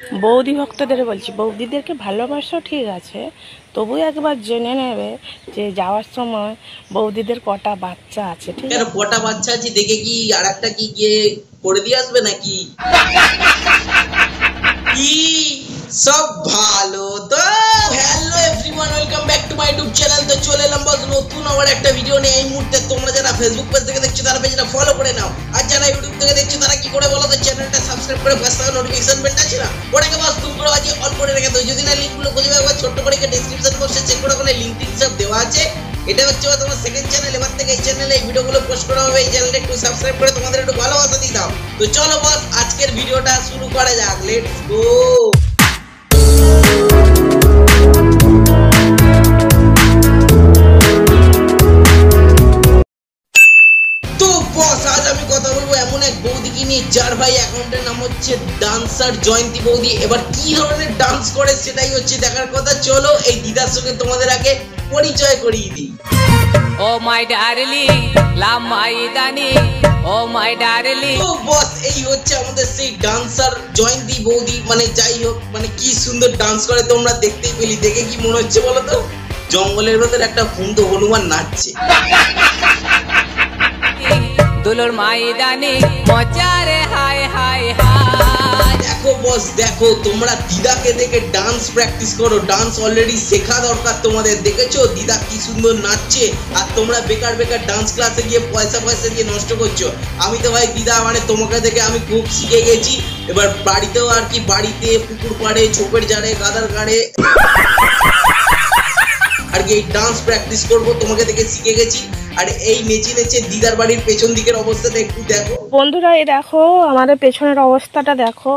বৌদি ভক্তদের বলছি, বৌদিদেরকে ভালোবাসো ঠিক আছে, তবু একবার জেনে নেবে যে যাওয়ার সময় বৌদিদের কটা বাচ্চা আছে। ঠিক আছে, কটা বাচ্চা আছে দেখে কি আর একটা কি গিয়ে করে দিয়ে আসবে নাকি? কি সব ভালো তো? Hello everyone, welcome back to my YouTube channel. তো চলে এলাম বস নতুন আবার একটা ভিডিও নিয়ে। এই মুহূর্তে তোমরা যারা ফেসবুক পেজ থেকে দেখছো তারা পেজটা ফলো করে নাও, আর যারা ইউটিউব থেকে দেখছো তারা কি করে বলো তো, চ্যানেলটা সাবস্ক্রাইব করে পাশে থাকা নোটিফিকেশন বেলটা আছে না, ওটাকে বাস তুমি করে বাজিয়ে অল করে রেখে দাও। যদি না লিংকগুলো খুঁজে পাবে ছোট্ট করে ডেসক্রিপশন বক্সে চেক করে ওখানে লিংক টিংক সব দেওয়া আছে। এটা হচ্ছে তোমার সেকেন্ড চ্যানেল। এবার থেকে এই চ্যানেলে এই ভিডিওগুলো পোস্ট করা হবে। এই চ্যানেলটা একটু সাবস্ক্রাইব করে তোমাদের একটু ভালোবাসা দিয়ে দাও। তো চলো বস আজকের ভিডিওটা শুরু করা যাক, লেটস গো। আজ আমি কথা বলবো এমন এক বৌদিকে নিয়ে যার ভাই অ্যাকাউন্টের নাম হচ্ছে ডান্সার জয়ন্তী বৌদি। এবার কি ধরনের ডান্স করে সেটাই হচ্ছে দেখার কথা। চলো এই দিদার সঙ্গে তোমাদের আগে পরিচয় করিয়ে দিই। Oh my darling love my দানি, ও মাই ডার্লিং। তো বস এই হচ্ছে আমাদের সেই ডান্সার জয়ন্তী বৌদি। মানে যাই হোক, মানে কি সুন্দর ডান্স করে তোমরা দেখতেই পেলি। দেখে কি মনে হচ্ছে বলো তো, জঙ্গলের ভেতরে একটা হুন্ড হনুমান নাচছে। দুলোর ময়দানে মজারে হায় হায় হায়। দেখো বস দেখো, তোমরা দিদাকে দেখে ডান্স প্র্যাকটিস করো। ডান্স অলরেডি শেখা দরকার তোমাদের। দেখেছো দিদা কি সুন্দর নাচছে, আর তোমরা বেকার বেকার ডান্স ক্লাসে গিয়ে পয়সা দিয়ে নষ্ট করছো। আমি তো ভাই দিদা মানে তোমাকে দেখে আমি খুব শিখে গেছি। এবার বাড়িতেও আর কি, বাড়িতে পুকুর পাড়ে ঝোপের জারে গাদার গাড়ে আর কি এই ডান্স প্র্যাকটিস করবো। তোমাকে দেখে শিখে গেছি। আর এই নেচে নেচে দিদার বাড়ির পেছন দিকের অবস্থাটা একটু দেখো বন্ধুরা। এই দেখো আমাদের পেছনের অবস্থাটা দেখো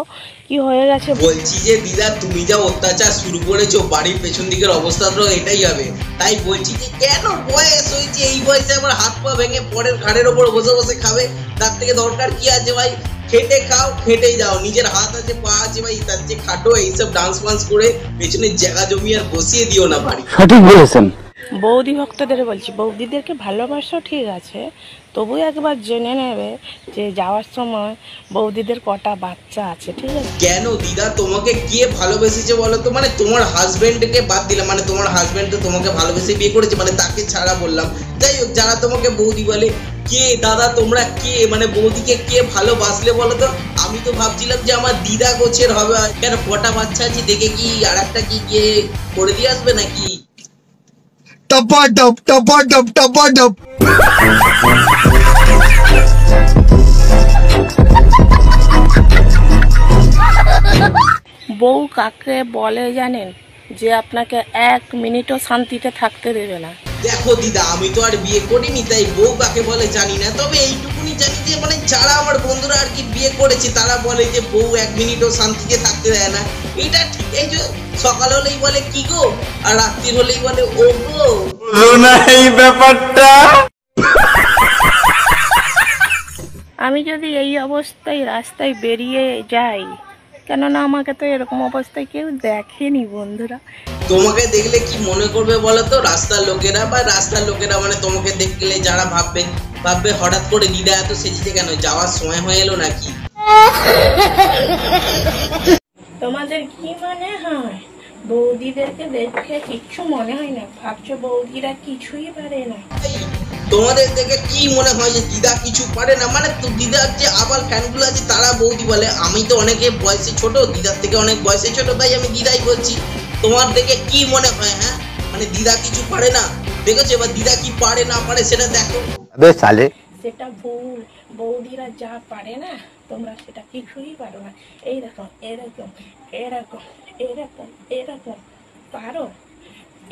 কি হয়ে গেছে। বলছি যে দিদা তুমি যা অত্যাচার শুরু করেছো, বাড়ির পেছন দিকের অবস্থা তো এটাই হবে। তাই বলছি যে কেন বয়স হয়েছে, এই বয়সে আবার হাত পা ভেঙে পরের ঘাড়ের ওপর বসে বসে খাবে? তার থেকে দরকার কি আছে ভাই, খেটে খাও, খেটেই যাও। নিজের হাত আছে পা আছে ভাই, তার চেয়ে খাটো। এইসব ডান্স ফান্স করে পেছনে জায়গা জমি আর বসিয়ে দিও না বাড়ি। সঠিক বলেছেন। বৌদি ভক্তদের বলছি, বৌদিদেরকে ভালোবাসো ঠিক আছে, তবু একবার জেনে নেবে যে যাওয়ার সময় বৌদিদের কটা বাচ্চা আছে। ঠিক আছে, কেন দিদা তোমাকে কে ভালোবেসেছে বলো তো? মানে তোমার হাজবেন্ডকে বাদ দিলাম, মানে তোমার হাজবেন্ড তো তোমাকে ভালোবেসে বিয়ে করেছে, মানে তাকে ছাড়া বললাম। যাই হোক, যারা তোমাকে বৌদি বলে, কে দাদা তোমরা কে, মানে বৌদিকে কে ভালোবাসলে বলো তো? আমি তো ভাবছিলাম যে আমার দিদা গোছের হবে। কেন কটা বাচ্চা আছে দেখে কি আর একটা কি গিয়ে করে দিয়ে আসবে নাকি? টপাটপ টপাটপ টপাটপ। বউ কাকে বলে জানেন? যে আপনাকে এক মিনিটও শান্তিতে থাকতে দেবে না। দেখো দিদা, আমি তো আর বিয়ে করিনি, তাই বউ কাকে বলে জানি না। তবে এইটুকুনি জানি যে মানে যারা আমার বন্ধুরা আর কি বিয়ে করেছে তারা বলে যে বউ এক মিনিটও শান্তিতে থাকতে দেয় না। এটা ঠিক। এই যে সকাল হলেই বলে কি গো, আর রাত্রি হলেই বলে ও গো। এই ব্যাপারটা আমি যদি এই অবস্থায় রাস্তায় বেরিয়ে যাই, কেননা আমাকে তো এরকম অবস্থায় কেউ দেখেনি বন্ধুরা। তোমাকে দেখলে কি মনে করবে বলো তো রাস্তার লোকেরা? বা রাস্তার লোকেরা মানে তোমাকে দেখলে যারা ভাববে হঠাৎ করে দিদা এত সেজেছে কেন, যাওয়ার সময় হয়ে এলো নাকি? তোমাদের কি মনে হয় বৌদিদেরকে দেখে কিচ্ছু মনে হয় না? ভাবছো বৌদিরা কিছুই পারে না? তোমাদের দেখে কি মনে হয় যে দিদা কিছু পারে না? মানে তো দিদার যে আবার ফ্যানগুলো আছে তারা বৌদি বলে। আমি তো অনেকে বয়সে ছোট, দিদার থেকে অনেক বয়সে ছোট, তাই আমি দিদাই বলছি। তোমার দেখে কি মনে হয়? হ্যাঁ, মানে দিদা কিছু পারে না? দেখেছো? এবার দিদা কি পারে না পারে সেটা দেখো। সেটা ভুল। বৌদিরা যা পারে না তোমরা সেটা কিছুই পারো না। এইরকম এরকম এরকম এরকম এরকম পারো,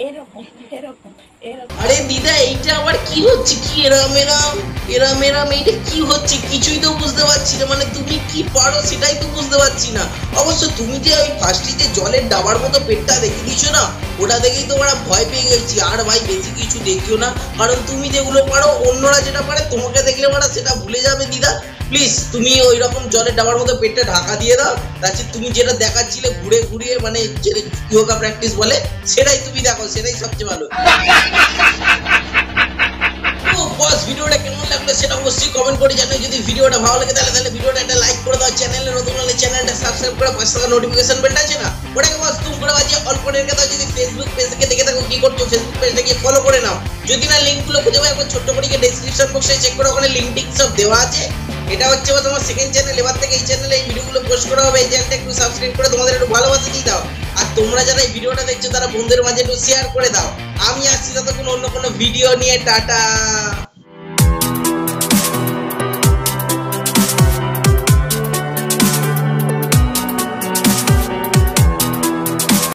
এরকম এরকম এরকম। আরে দিদা এইটা আবার কি হচ্ছে? কি এরম এরম এরম এরম এইটা কি হচ্ছে? কিছুই তো বুঝতে পারছি না। মানে তুমি কি পারো সেটাই তো বুঝতে পারছি না। অবশ্য তুমি যে ওই ফার্স্টে যে জলের ডাবার মতো পেটটা দেখে দিয়েছো না, ওটা দেখেই তো ওরা ভয় পেয়ে গেছি। আর ভাই বেশি কিছু দেখিও না, কারণ তুমি যেগুলো পারো অন্যরা যেটা পারে তোমাকে দেখলে ওরা সেটা ভুলে যাবে। দিদা প্লিজ তুমি ওই রকম জলের ডাবার মতো পেটটা ঢাকা দিয়ে দাও। তাছাড়া তুমি যেটা দেখাচ্ছিলে ঘুরে ঘুরিয়ে, মানে যেটা যোগা প্র্যাকটিস বলে, সেটাই তুমি দেখো, সেটাই সবচেয়ে ভালো। বস ভিডিওটা কেমন লাগলো সেটা অবশ্যই কমেন্ট করে জানাও। যদি ভিডিওটা ভালো লাগে তাহলে ভিডিওটা একটা লাইক করে দাও। চ্যানেলে নতুন হলে চ্যানেলটা সাবস্ক্রাইব করে পাশে থাকা নোটিফিকেশন বেলটা আছে না, ওটাকে বস তুম করে বাজিয়ে অল করে রেখে দাও। যদি ফেসবুক পেজ থেকে দেখে থাকো কি করছো, ফেসবুক পেজটাকে ফলো করে নাও। যদি না লিঙ্কগুলো খুঁজে পাও একবার ছোট্ট করে ডেসক্রিপশন বক্সে চেক করো, ওখানে লিঙ্ক টিঙ্ক সব দেওয়া আছে। এটা হচ্ছে তোমার সেকেন্ড চ্যানেল, এবার থেকে এই চ্যানেলে এই ভিডিওগুলো পোস্ট করা হবে। এই চ্যানেলটা একটু সাবস্ক্রাইব করে তোমাদের একটু ভালোবাসা দিয়ে দাও। আর তোমরা যারা এই ভিডিওটা দেখছো তারা বন্ধুদের মাঝে একটু শেয়ার করে দাও। আমি আসছি ততক্ষণ অন্য কোনো ভিডিও নিয়ে। টাটা।